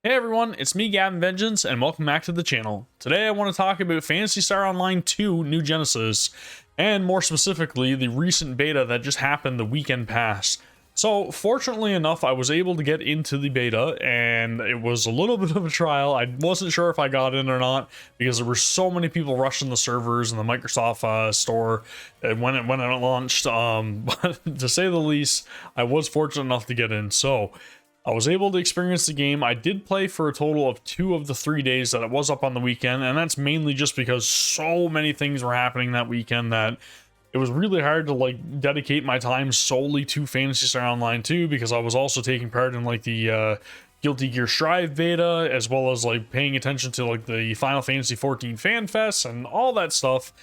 Hey everyone, it's me Gavin Vengeance and welcome back to the channel. Today I want to talk about Phantasy Star Online 2 New Genesis, and more specifically the recent beta that just happened the weekend past. So fortunately enough, I was able to get into the beta and it was a little bit of a trial. I wasn't sure if I got in or not because there were so many people rushing the servers in the Microsoft store when it launched. But to say the least, I was fortunate enough to get in. So I was able to experience the game. I did play for a total of 2 of the 3 days that it was up on the weekend, and that's mainly just because so many things were happening that weekend that it was really hard to like dedicate my time solely to Phantasy Star Online 2 because I was also taking part in like the Guilty Gear Strive beta, as well as like paying attention to like the Final Fantasy 14 Fan Fest and all that stuff.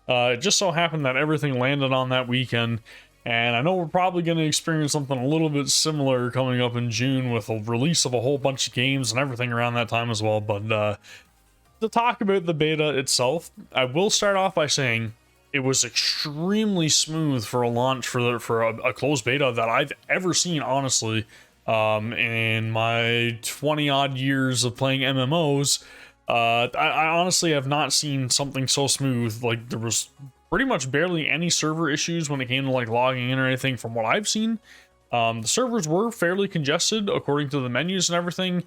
It just so happened that everything landed on that weekend. And I know we're probably going to experience something a little bit similar coming up in June with a release of a whole bunch of games and everything around that time as well. But to talk about the beta itself, I will start off by saying it was extremely smooth for a launch for a closed beta that I've ever seen, honestly. In my 20 odd years of playing MMOs, I honestly have not seen something so smooth. Like, there was pretty much barely any server issues when it came to like logging in or anything from what I've seen. The servers were fairly congested according to the menus and everything,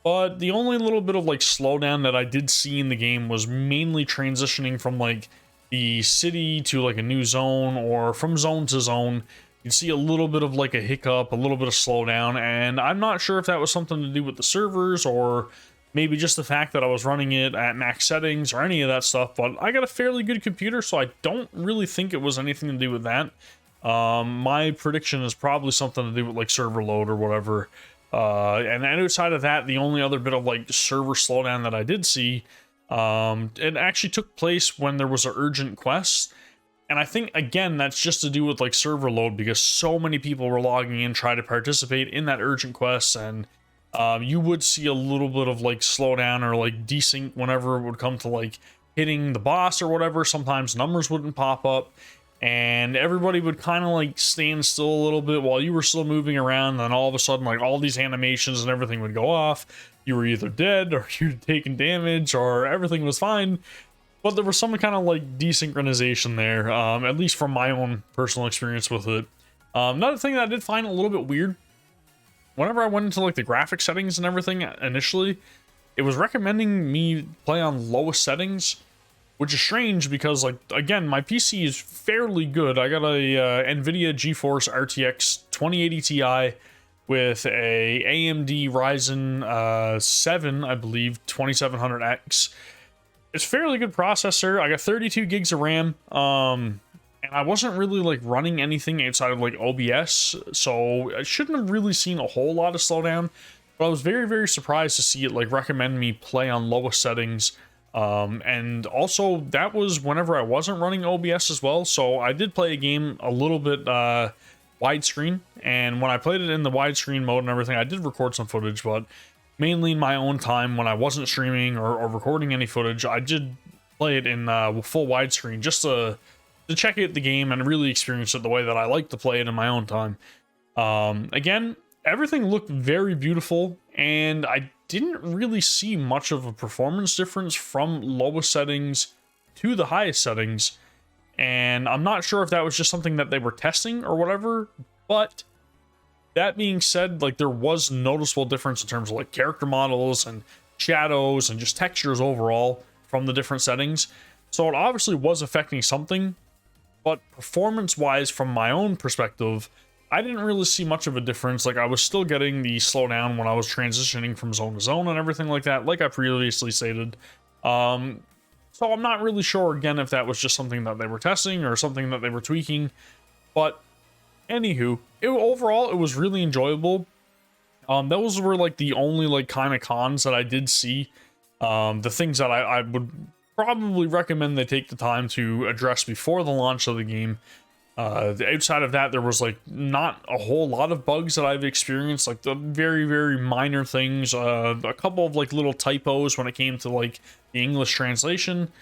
but the only little bit of like slowdown that I did see in the game was mainly transitioning from like the city to like a new zone, or from zone to zone. You'd see a little bit of like a hiccup, a little bit of slowdown, and I'm not sure if that was something to do with the servers or maybe just the fact that I was running it at max settings or any of that stuff, but I got a fairly good computer, so I don't really think it was anything to do with that. My prediction is probably something to do with like server load or whatever. And outside of that, the only other bit of like server slowdown that I did see, it actually took place when there was an urgent quest. And I think, again, that's just to do with like server load because so many people were logging in trying to participate in that urgent quest, and you would see a little bit of like slowdown or like desync whenever it would come to like hitting the boss or whatever. Sometimes numbers wouldn't pop up and everybody would kind of like stand still a little bit while you were still moving around. Then all of a sudden, like all these animations and everything would go off. You were either dead or you'd taken damage or everything was fine. But there was some kind of like desynchronization there, at least from my own personal experience with it. Another thing that I did find a little bit weird, whenever I went into like the graphic settings and everything initially, it was recommending me play on lowest settings, which is strange because, like, again, my PC is fairly good. I got a NVIDIA GeForce RTX 2080 Ti with a AMD Ryzen 7, I believe, 2700X. It's a fairly good processor. I got 32 gigs of RAM. And I wasn't really like running anything outside of like OBS, so I shouldn't have really seen a whole lot of slowdown, but I was very, very surprised to see it like recommend me play on lowest settings. And also that was whenever I wasn't running OBS as well, so I did play a game a little bit widescreen, and when I played it in the widescreen mode and everything, I did record some footage, but mainly in my own time when I wasn't streaming or recording any footage, I did play it in full widescreen just to check out the game and really experience it the way that I like to play it in my own time. Again, everything looked very beautiful, and I didn't really see much of a performance difference from lowest settings to the highest settings, and I'm not sure if that was just something that they were testing or whatever, but that being said, like, there was noticeable difference in terms of like character models and shadows and just textures overall from the different settings, so it obviously was affecting something. But performance-wise, from my own perspective, I didn't really see much of a difference. Like, I was still getting the slowdown when I was transitioning from zone to zone and everything like that, like I previously stated. So I'm not really sure, again, if that was just something that they were testing or something that they were tweaking. But, anywho, overall, it was really enjoyable. Those were, like, the only, like, kind of cons that I did see. The things that I would probably recommend they take the time to address before the launch of the game. Outside of that, there was like not a whole lot of bugs that I've experienced, like the very, very minor things, a couple of like little typos when it came to like the English translation,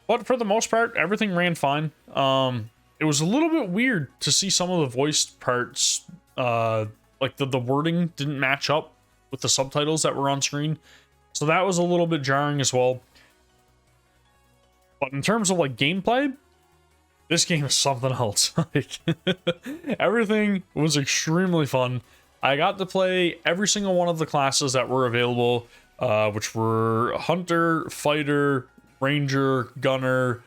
but for the most part, everything ran fine. It was a little bit weird to see some of the voiced parts, like the wording didn't match up with the subtitles that were on screen. So that was a little bit jarring as well. But in terms of like gameplay, this game is something else. Like, everything was extremely fun. I got to play every single one of the classes that were available, which were Hunter, Fighter, Ranger, Gunner,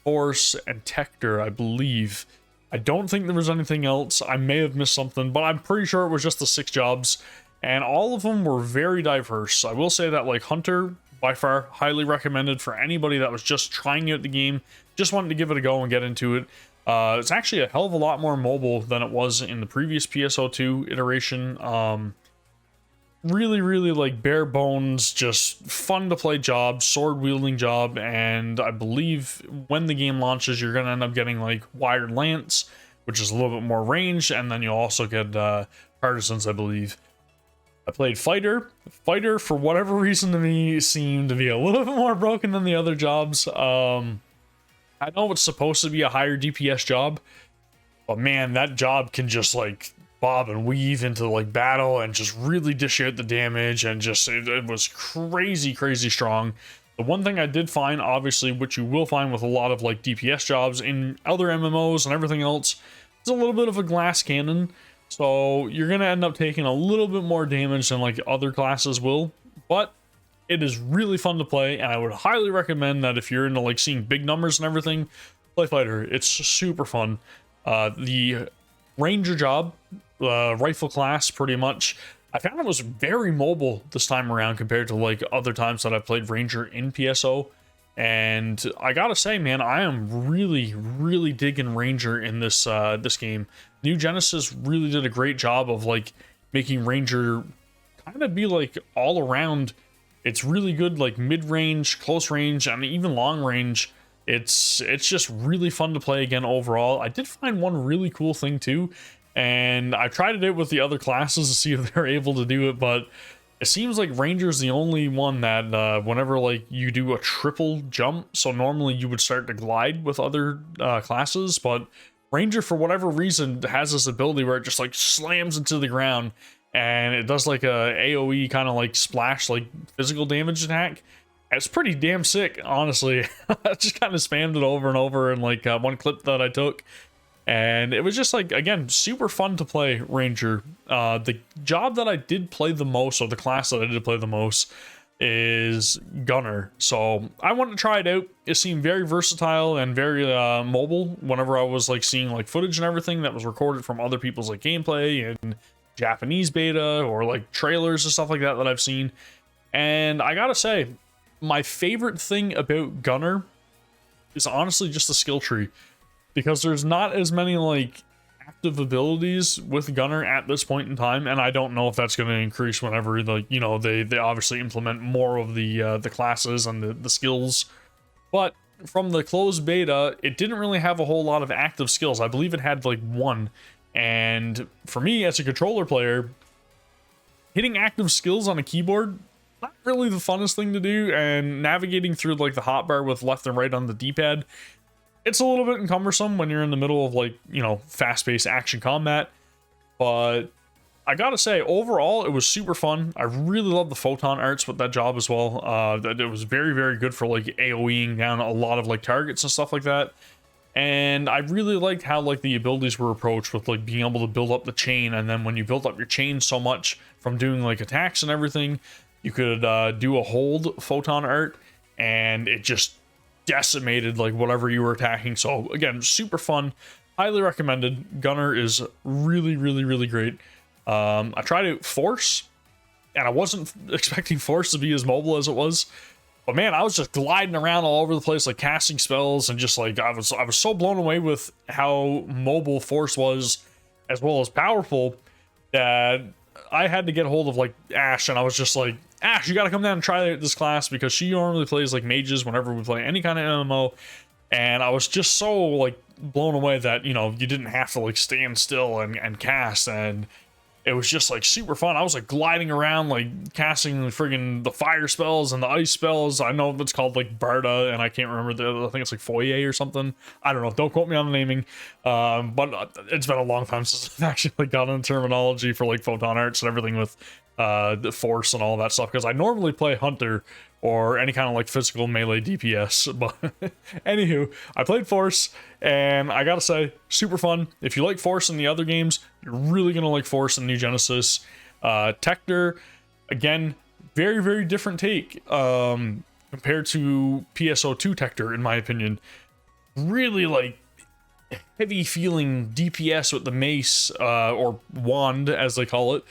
Horse, and Tector, I believe. I don't think there was anything else. I may have missed something, but I'm pretty sure it was just the 6 jobs. And all of them were very diverse. I will say that, like, Hunter, by far, highly recommended for anybody that was just trying out the game, just wanted to give it a go and get into it. It's actually a hell of a lot more mobile than it was in the previous PSO2 iteration. Really, really, like, bare bones, just fun to play job, sword wielding job, and I believe when the game launches, you're gonna end up getting, like, wired lance, which is a little bit more range, and then you'll also get partisans, I believe. I played Fighter. Fighter, for whatever reason to me, seemed to be a little bit more broken than the other jobs. I know it's supposed to be a higher DPS job, but man, that job can just like bob and weave into like battle and just really dish out the damage, and just it was crazy strong. The one thing I did find, obviously, which you will find with a lot of like DPS jobs in other MMOs and everything else, is a little bit of a glass cannon. So you're gonna end up taking a little bit more damage than like other classes will, but it is really fun to play, and I would highly recommend that if you're into like seeing big numbers and everything, play Fighter. It's super fun. The Ranger job, rifle class, pretty much, I found it was very mobile this time around compared to like other times that I've played Ranger in PSO. And I gotta say, man, I am really digging Ranger in this this game. New Genesis really did a great job of like making Ranger kind of be like all around. It's really good, like mid-range, close range, and even long range. It's just really fun to play again overall. I did find one really cool thing too, and I tried it out with the other classes to see if they're able to do it, but it seems like Ranger's the only one that whenever like you do a triple jump, so normally you would start to glide with other classes, but Ranger, for whatever reason, has this ability where it just like slams into the ground, and it does like a AoE kind of like splash, like physical damage attack. It's pretty damn sick, honestly. I just kind of spammed it over and over in like one clip that I took, and it was just like, again, super fun to play Ranger. The job that I did play the most, or the class that I did play the most, is Gunner. So I wanted to try it out. It seemed very versatile and very mobile whenever I was like seeing like footage and everything that was recorded from other people's like gameplay and Japanese beta or like trailers and stuff like that that I've seen. And I gotta say, my favorite thing about Gunner is honestly just the skill tree, because there's not as many like active abilities with Gunner at this point in time, and I don't know if that's going to increase whenever, like, you know, they obviously implement more of the classes and the skills. But from the closed beta, it didn't really have a whole lot of active skills. I believe it had like one, and for me as a controller player, hitting active skills on a keyboard, not really the funnest thing to do, and navigating through like the hotbar with left and right on the D-pad, it's a little bit cumbersome when you're in the middle of like, you know, fast-paced action combat. But I gotta say, overall, it was super fun. I really love the photon arts with that job as well. It was very good for like AoEing down a lot of like targets and stuff like that. And I really liked how like the abilities were approached with like being able to build up the chain, and then when you build up your chain so much from doing like attacks and everything, you could do a hold photon art, and it just decimated like whatever you were attacking. So again, super fun, highly recommended. Gunner is really great. I tried out Force, and I wasn't expecting Force to be as mobile as it was, but man, I was just gliding around all over the place, like casting spells, and just like I was so blown away with how mobile Force was, as well as powerful, that I had to get a hold of like Ash, and I was just like, Ash, you gotta come down and try out this class, because she normally plays like mages whenever we play any kind of MMO. And I was just so like blown away that, you know, you didn't have to like stand still and cast, and it was just like super fun. I was like gliding around, like casting friggin' the fire spells and the ice spells. I know it's called like Barda, and I can't remember I think it's like Foyer or something. I don't know. Don't quote me on the naming. But it's been a long time since I've actually like got into terminology for like photon arts and everything with the force and all that stuff, because I normally play hunter or any kind of like physical melee DPS. But anywho, I played force, and I gotta say, super fun. If you like force in the other games, you're really gonna like force in New Genesis. Tector, again, very, very different take compared to PSO2 Tector, in my opinion. Really like heavy feeling DPS with the mace, or wand as they call it.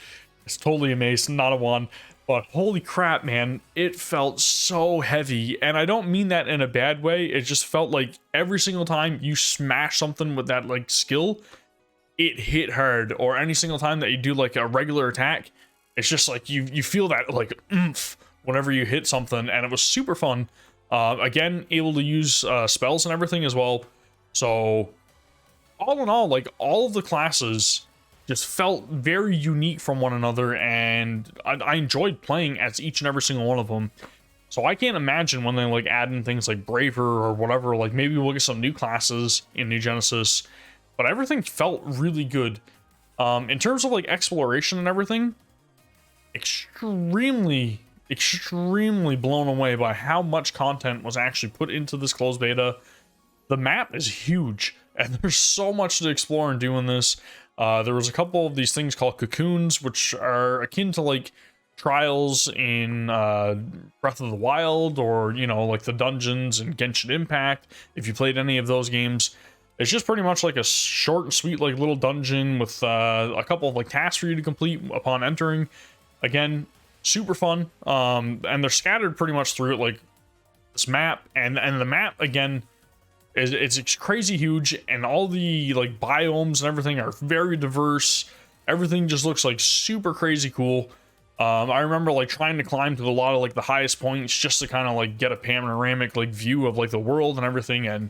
It's totally a mace, not a wand. But holy crap, man, it felt so heavy. And I don't mean that in a bad way. It just felt like every single time you smash something with that like skill, it hit hard. Or any single time that you do like a regular attack, it's just like you feel that like oomph whenever you hit something. And it was super fun. Again, able to use spells and everything as well. So all in all, like all of the classes just felt very unique from one another, and I enjoyed playing as each and every single one of them. So I can't imagine when they like add in things like Braver or whatever, like maybe we'll get some new classes in New Genesis, but everything felt really good. In terms of like exploration and everything, extremely blown away by how much content was actually put into this closed beta. The map is huge, and there's so much to explore and do in this. There was a couple of these things called cocoons, which are akin to like trials in Breath of the Wild, or, you know, like the dungeons in Genshin Impact. If you played any of those games, it's just pretty much like a short and sweet like little dungeon with a couple of like tasks for you to complete upon entering. Again, super fun. And they're scattered pretty much through it, like this map, and the map again, it's crazy huge, and all the like biomes and everything are very diverse. Everything just looks like super crazy cool. I remember like trying to climb to a lot of like the highest points just to kind of like get a panoramic like view of like the world and everything, and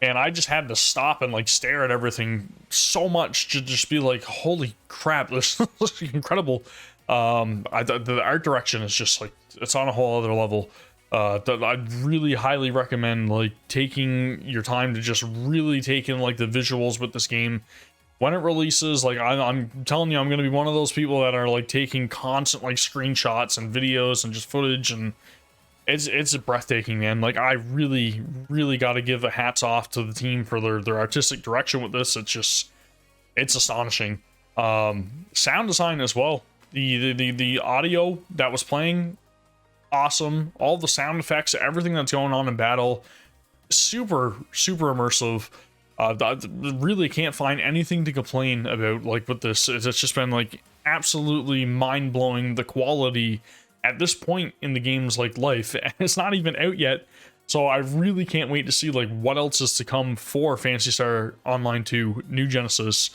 I just had to stop and like stare at everything so much to just be like, holy crap, this looks incredible. The art direction is just like, it's on a whole other level. I'd really highly recommend like taking your time to just really take in like the visuals with this game when it releases. Like I'm telling you, I'm gonna be one of those people that are like taking constant like screenshots and videos and just footage, and it's breathtaking, man. Like I really got to give a hats off to the team for their artistic direction with this. It's astonishing. Sound design as well. The audio that was playing, awesome. All the sound effects, everything that's going on in battle, super immersive. Really can't find anything to complain about like with this. It's just been like absolutely mind-blowing, the quality at this point in the game's like life, and it's not even out yet. So I really can't wait to see like what else is to come for Phantasy Star Online 2 New Genesis.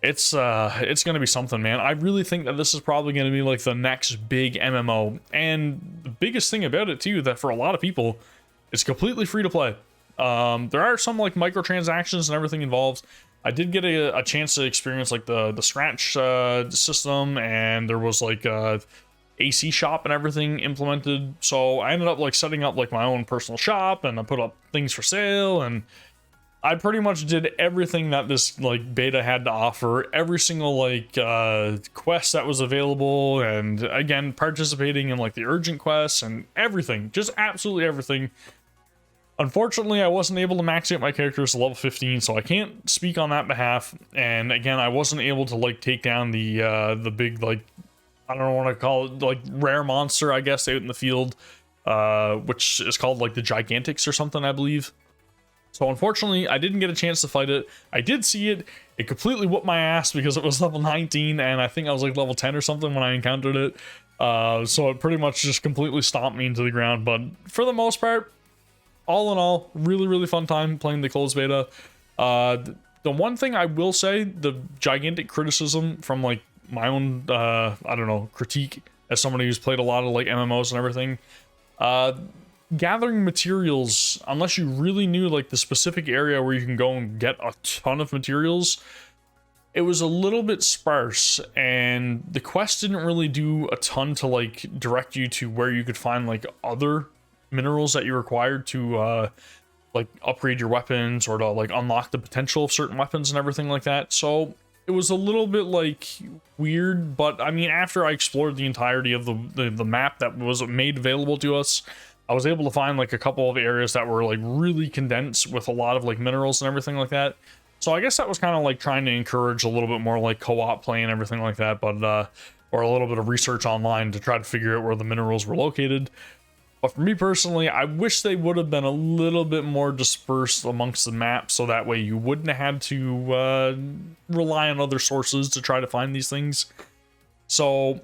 It's gonna be something, man. I really think that this is probably gonna be like the next big MMO, and the biggest thing about it too, that for a lot of people, it's completely free to play. There are some like microtransactions and everything involved. I did get a chance to experience like the scratch system, and there was like AC shop and everything implemented. So I ended up like setting up like my own personal shop, and I put up things for sale, and I pretty much did everything that this like beta had to offer, every single like quest that was available, and again participating in like the urgent quests and everything, just absolutely everything. Unfortunately, I wasn't able to max out my characters to level 15, so I can't speak on that behalf. And again, I wasn't able to like take down the big like, I don't know what to call it, like rare monster, I guess, out in the field, which is called like the Gigantics or something, I believe. So unfortunately, I didn't get a chance to fight it. I did see it. It completely whooped my ass because it was level 19, and I think I was like level 10 or something when I encountered it. So it pretty much just completely stomped me into the ground. But for the most part, all in all, really fun time playing the closed beta. The one thing I will say, the gigantic criticism from like my own, I don't know, critique as somebody who's played a lot of like MMOs and everything, gathering materials, unless you really knew like the specific area where you can go and get a ton of materials, it was a little bit sparse, and the quest didn't really do a ton to like direct you to where you could find like other minerals that you required to like upgrade your weapons or to like unlock the potential of certain weapons and everything like that. So it was a little bit like weird, but I mean, after I explored the entirety of the map that was made available to us, I was able to find like a couple of areas that were like really condensed with a lot of like minerals and everything like that. So I guess that was kind of like trying to encourage a little bit more like co-op play and everything like that, but or a little bit of research online to try to figure out where the minerals were located. But for me personally, I wish they would have been a little bit more dispersed amongst the map, so that way you wouldn't have had to rely on other sources to try to find these things. So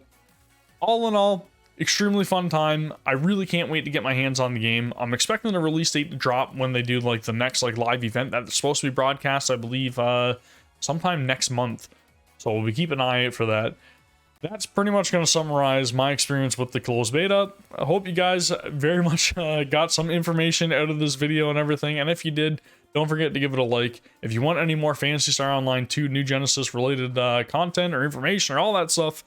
all in all, extremely fun time. I really can't wait to get my hands on the game. I'm expecting the release date to drop when they do like the next like live event that's supposed to be broadcast, I believe sometime next month. So we'll be keeping an eye out for that. That's pretty much going to summarize my experience with the closed beta. I hope you guys very much got some information out of this video and everything. And if you did, don't forget to give it a like. If you want any more Phantasy Star Online 2 New Genesis related content or information or all that stuff,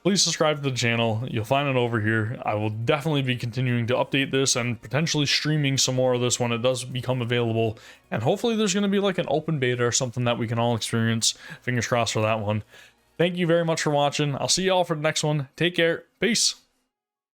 please subscribe to the channel. You'll find it over here. I will definitely be continuing to update this and potentially streaming some more of this when it does become available. And hopefully there's going to be like an open beta or something that we can all experience. Fingers crossed for that one. Thank you very much for watching. I'll see y'all for the next one. Take care. Peace.